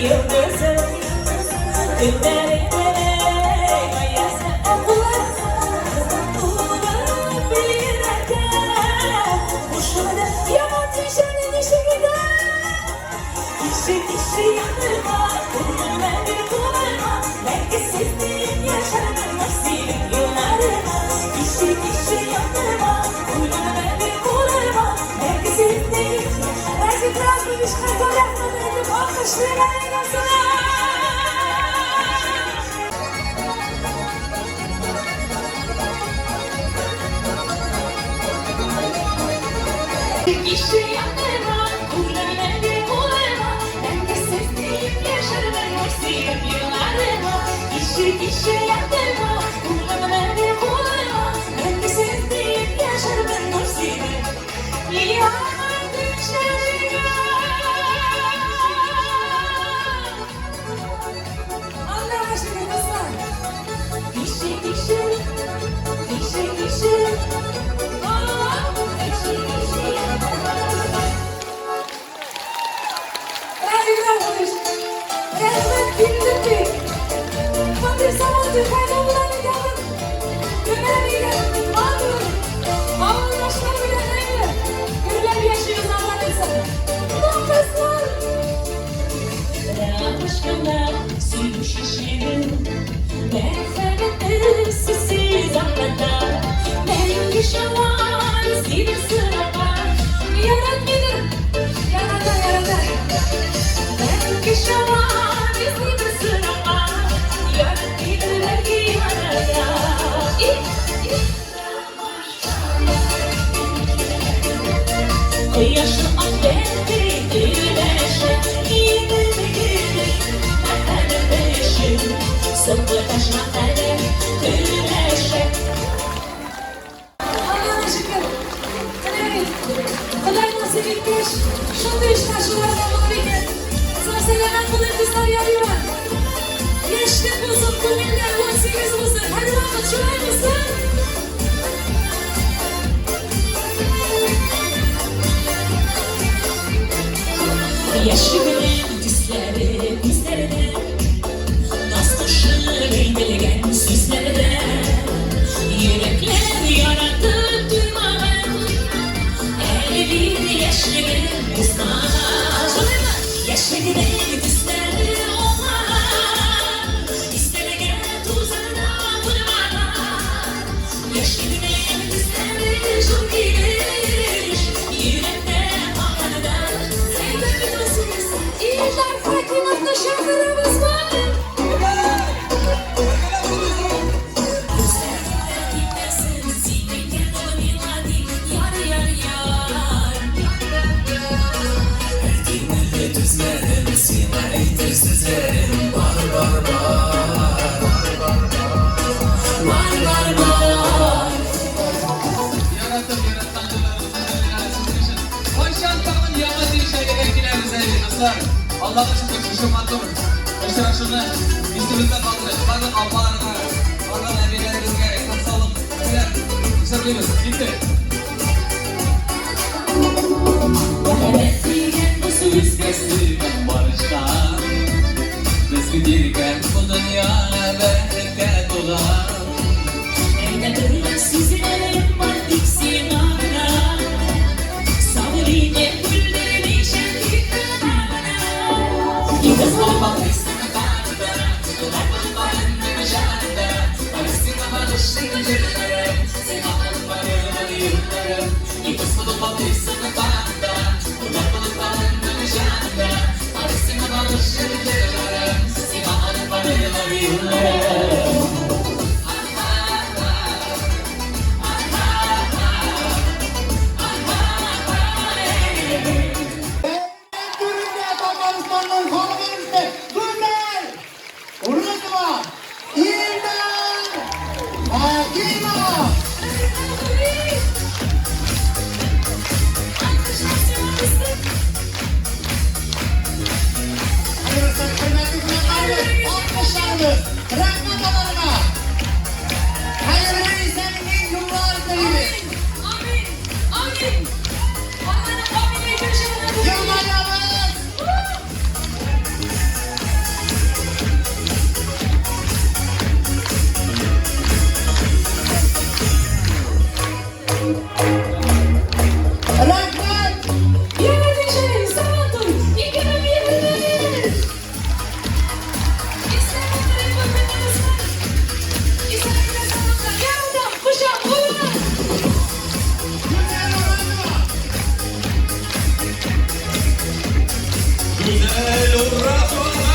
yıldızım. Günlerine ayasın kulağım bilirken kuşları yaman düşenin işi gider. İşi yanırma, kulağıma bir kulağıma, belki sevdiğim yaşarım nasibim yıllarıma. İşi yanırma, kulağıma bir kulağıma, belki sevdiğim yaşarım. Belki biraz bir işler koyamadım, alkışlarına inasına. İşi yanırma, kulağıma bir kulağıma, belki sevdiğim yaşarım nasibim yıllarıma. İşi yanırma, kulağıma bir kulağıma, belki sevdiğim yaşarım nasibim yıllarıma. Allah aşkına kızlar. İşi. Bir zamandır kaybolmadan gidelim. Gömeğiyle ağırlık. Ağırlaşlar bile neyle. Gürler yaşıyoruz Allah'ın insanı. Nefesler. Ben aşkımda suyum şişirim. Ben sevmedim sizsiz anlada. Benim yaşamam sizin sırada. Yarat bilir. Yarada. Ben yaşamam sizin sırada. Yaşlı affetti güneşe, yine de gelir efendim peşim, sıkı taşma efendim güneşe. Allah'ın şükür, kadar nasip etmiş, şundu işte şulardan bunu bir kez. Sana sevilen bunu kızlar yarıyor. Gençlik bozuk, kumiller vansiniz bozuk, hadi bakın şuraya mısın? Yaşlı gülün dizleri bizlerine, naz kuşu renkligen süslerine, yürekler yarattı duymadan, 51 yaşlı gülün kızlar. Yaşlı gülün dizleri onlar, istemegen tuzağına vurmadan. Yaşlı gülün dizleri çok iyidir, yürekler ağlardan. İyiler Fatih'in şarkılarımız var. Kuzlarına gitmesin, zilbeken dolu bir hadi, yar. Erdiğimde düzlerim, sinayı tezlerim, var. Allah'a şükür şu şumattım. Işıra şunu üstümüzde kaldı. Bakın ablalarına, Allah emeğlerinize ekran sağlık. Güzel, güzel duyunuz. Gitti. Evet diyen bu söz kestirmem barıştan. Biz gidirken bu dünyaya bereket olan. Evde durulan sizlerim var diksin ağına. Sabrine güllerini şenlik kınağına. Yıldız olmak istemem bana. Kulaklarım varım ve meşalinde. Palestina barışlık acılarım. Sevaplarım varım yıllarım. Yıldız olmak istemem bana. Kulaklarım varım ve meşalinde. güzel uğraşma